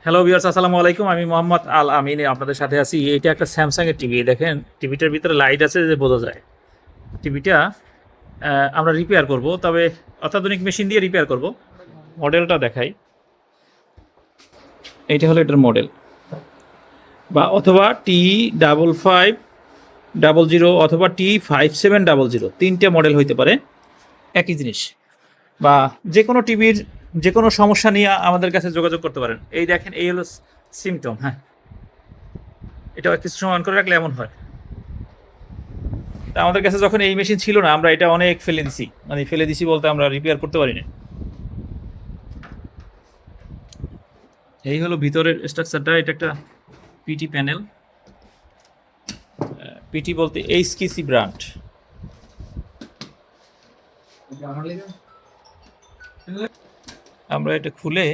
Hello viewers, আসসালামু আলাইকুম। আমি মোহাম্মদ আল আমিন আপনাদের সাথে আছি। এটা একটা স্যামসাং এর টিভি। দেখেন টিভিটার ভিতরে লাইট আছে যে বোঝা যায়। টিভিটা আমরা রিপেয়ার করব, তবে অত্যাধুনিক মেশিন দিয়ে রিপেয়ার করব। মডেলটা দেখাই। এইটা হলো এটার মডেল, বা অথবা T5500 অথবা T5700, তিনটে মডেল হইতে পারে, একই জিনিস। বা যে কোনো টিভির যে কোনো সমস্যা নিয়ে আমাদের কাছে যোগাযোগ করতে পারেন। এই দেখেন, এই হলো সিমটম। হ্যাঁ, এটা কিছু সময় অন করে রাখলে এমন হয়। তা আমাদের কাছে যখন এই মেশিন ছিল না, আমরা এটা অনেক ফেলে দিছি, মানে ফেলে দিছি বলতে আমরা রিপেয়ার করতে পারি না। এই হলো ভিতরের স্ট্রাকচারটা। এটা একটা পিটি প্যানেল। পিটি বলতে এইচকিসি ব্র্যান্ড। আমরা এটা খুলে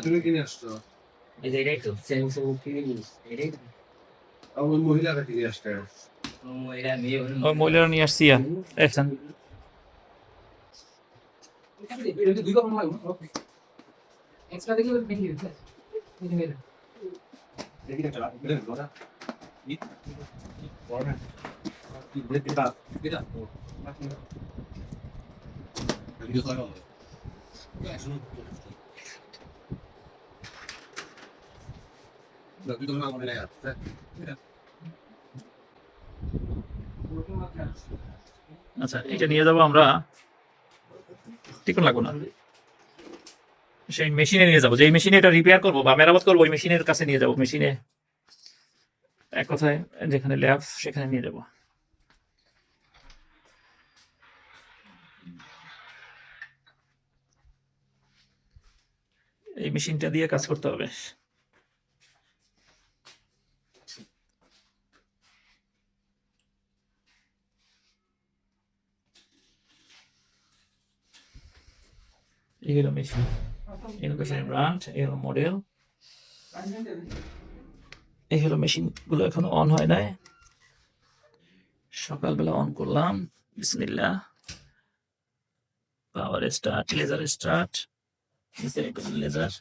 তুমি কিনে আসছো? এটাই তো স্যামসাং কিনে নিস এটাই তো ওই মহিলারা কিনে আসছে। এরা মেয়ে ওই মহিলারা নিয়ে আসছি। দেখছেন, এক্সট্রা দেখি বেশি দিতে দেখি না চলা বেরে ধরা ই বড় না কি বেরে দিবা দিবা ভিডিও করা হবে শুনুন না তুই তো না মনে নাই আছে আচ্ছা এটা নিয়ে যাবো আমরা। ঠিক লাগবো না, সেই মেশিনে নিয়ে যাবো। যেই মেশিনে এটা রিপেয়ার করবো বা মেরামত করবো, ওই মেশিনের কাছে নিয়ে যাবো। মেশিনে এক কথায় যেখানে ল্যাব সেখানে নিয়ে যাবো। এই মেশিনটা দিয়ে কাজ করতে হবে। এই হলো মেশিন, এই হলো মেশিনের ব্র্যান্ড, এই হলো মডেল। এই হলো মেশিনগুলো এখনো অন হয় নাই। সকালবেলা অন করলাম, বিসমিল্লাহ। পাওয়ার স্টার্ট, লেজার স্টার্ট, লেজার।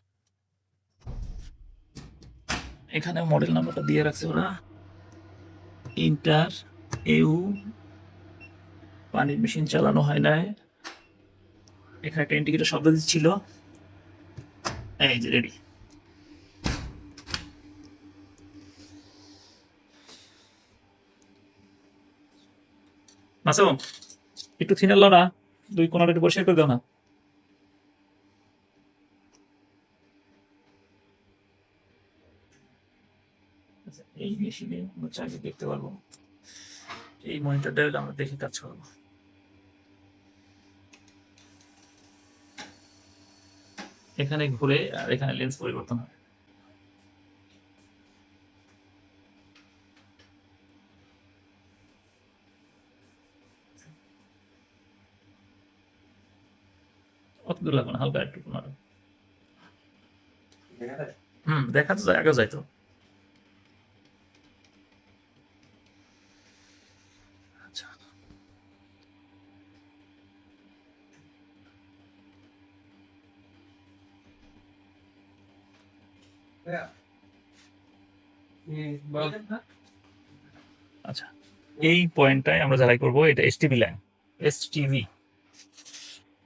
এখানে মডেল নাম্বারটা দিয়ে রাখছে ওরা, ইন্টার ইউ। পানির মেশিন চালানো হয় নাই। এখানে একটা ইন্ডিকেটর শব্দ দিচ্ছিল। এই যে রেডি। মাসুম, একটু থিনার লো না, দুই কোণাটা একটু পরিষ্কার করে দাও না। আচ্ছা, এই মেশিনে আমরা চাইলে দেখতে পারবো। এই মনিটরটা হলে আমরা দেখে কাজ করবো। এখানে ঘুরে আর এখানে লেন্স পরিবর্তন হয়। অত দূর লাগবে না, হালকা একটু কোণাটা। দেখা তো যায়, আগে যাইতো। আচ্ছা, আচ্ছা, এই পয়েন্টটাই আমরা জ্বালাই করবো। এটা এসটিভি লাইন, এসটিভি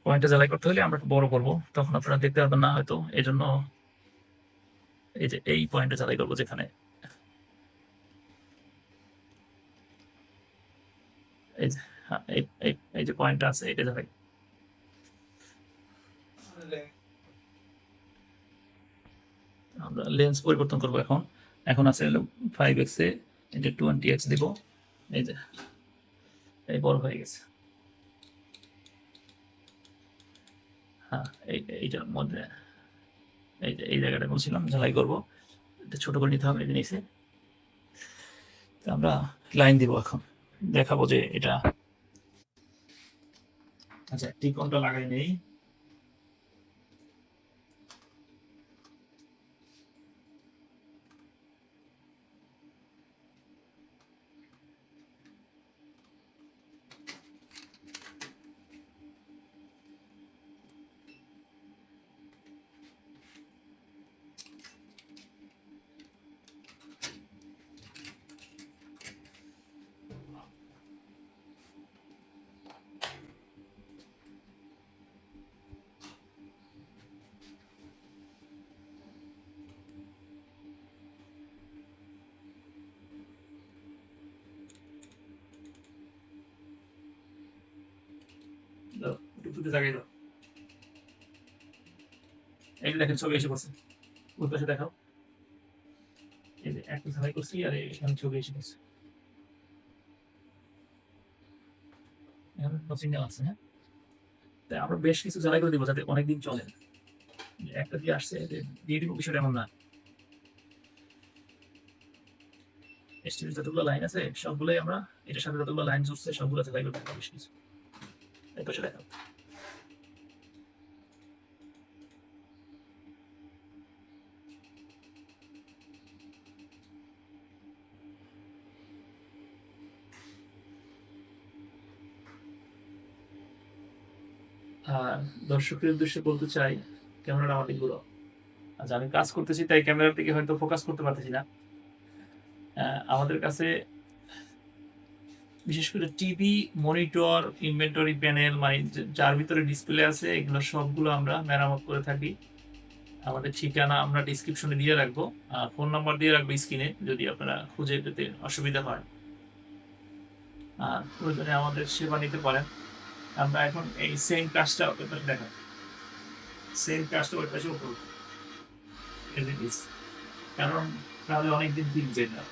পয়েন্টটা জ্বালাই করতে হলে আমরা একটু বড় করবো, তখন আপনারা দেখতে পারবেন না হয়তো। এই জন্য এই যে এই পয়েন্টটা জ্বালাই করবো, যেখানে এই যে, হ্যাঁ, এই যে পয়েন্টটা আছে, এটা জ্বালাই। আমরা লেন্স পরিবর্তন করবো এখন। এখন আছে হলো 5x এ, এটা 20x দিব। এই যে এই বড় হয়ে গেছে। হ্যাঁ, এইটার মধ্যে এই যে এই জায়গাটা বলছিলাম ঝালাই করবো, এটা ছোট করে নিতে হবে। এই জিনিসে আমরা লাইন দিব এখন, দেখাবো যে এটা। আচ্ছা, টিকনটা লাগাই নেই। তুলতে জায়গায় দাও। এই যে দেখেন ছবি এসে পড়ছে, ওই পাশে দেখাও। এই যে একটা ঝালাই করছি আর এখানে ছবি এসে পড়ছে। এখানে সিগন্যাল আছে, হ্যাঁ। তাই আমরা বেশ কিছু ঝালাই করে দিব যাতে অনেকদিন চলে। একটা দিয়ে আসছে দিয়ে দিব, বিষয়টা এমন না। এসটিভির যতগুলো লাইন আছে সবগুলোই আমরা এটার সাথে যতগুলো লাইন জুড়ছে সবগুলো ঝালাই করে দেবো বেশ কিছু। এই পাশে দেখাও। আর দর্শকের উদ্দেশ্যে বলতে চাই, ক্যামেরাটা আমার দিকে ঘুরাও। আচ্ছা, আমি কাজ করতেছি তাই ক্যামেরার দিকে হয়তো ফোকাস করতে পারতেছি না। আমাদের কাছে বিশেষ করে টিভি, মনিটর, ইনভেন্টরি প্যানেল, মানে যার ভিতরে ডিসপ্লে আছে, এগুলো সবগুলো আমরা মেরামত করে থাকি। আমাদের ঠিকানা আমরা ডিসক্রিপশনে দিয়ে রাখবো, আর ফোন নাম্বার দিয়ে রাখবো স্ক্রিনে, যদি আপনারা খুঁজে পেতে অসুবিধা হয়। আর প্রয়োজনে আমাদের সেবা নিতে পারেন। আমরা এখন এই সেম কাজটা ওই পাশে দেখাই, সেম কাজটা ওই পাশেও করবো, কারণ তাহলে অনেকদিন টিকবে না।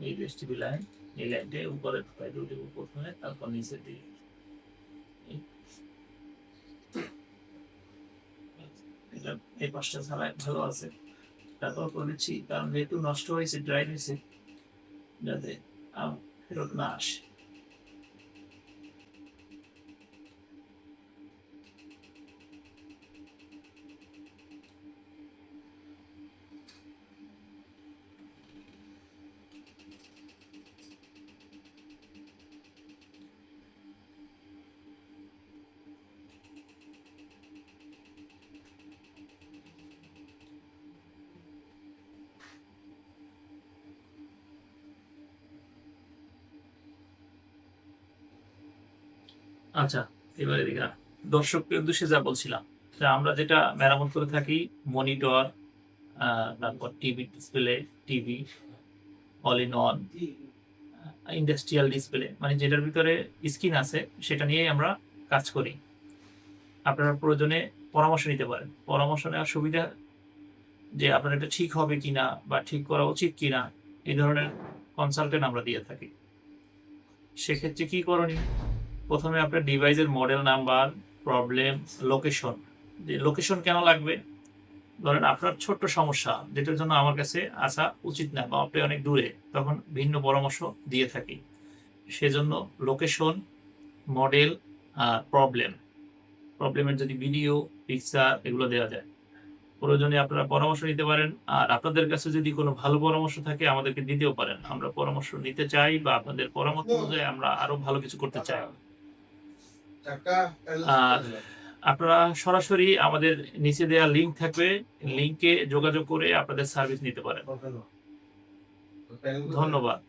এই টিভি লাইন, এই লাইনটা উপরে ঢুকাই দিব প্রথমে, তারপর নিচে দিই। এটা এই পাশটা ঝালাই ভালো আছে, তারপর করেছি, কারণ যেহেতু নষ্ট হয়েছে, ড্রাই হয়েছে, যাতে ফেরত না আসে। আচ্ছা, এবারে দেখা দর্শকের উদ্দেশ্যে যা বলছিলাম, যে আমরা যেটা মেরামত করে থাকি, মনিটর, তারপর TV display, TV all in on, industrial display, মানে যেটার ভিতরে স্ক্রিন আছে সেটা নিয়েই আমরা কাজ করি। আপনারা প্রয়োজনে পরামর্শ নিতে পারেন। পরামর্শ নেওয়ার সুবিধা যে আপনার এটা ঠিক হবে কিনা বা ঠিক করা উচিত কিনা, এই ধরনের কনসালটেন্ট আমরা দিয়ে থাকি। সেক্ষেত্রে কি করণীয়? প্রথমে আপনার ডিভাইসের মডেল নাম্বার, প্রবলেম, লোকেশন। যে লোকেশন কেন লাগবে? ধরেন আপনার ছোট্ট সমস্যা যেটার জন্য আমার কাছে আসা উচিত না, বা আপনি অনেক দূরে, তখন ভিন্ন পরামর্শ দিয়ে থাকি। সেজন্য লোকেশন, মডেল আর প্রবলেমের যদি ভিডিও, পিকচার এগুলো দেওয়া যায়। প্রয়োজনে আপনারা পরামর্শ নিতে পারেন। আর আপনাদের কাছে যদি কোনো ভালো পরামর্শ থাকে আমাদেরকে দিতেও পারেন, আমরা পরামর্শ নিতে চাই, বা আপনাদের পরামর্শ অনুযায়ী আমরা আরো ভালো কিছু করতে চাই। আর আপনারা সরাসরি আমাদের নিচে দেওয়া লিঙ্ক থাকবে, লিঙ্কে যোগাযোগ করে আপনাদের সার্ভিস নিতে পারেন। ধন্যবাদ।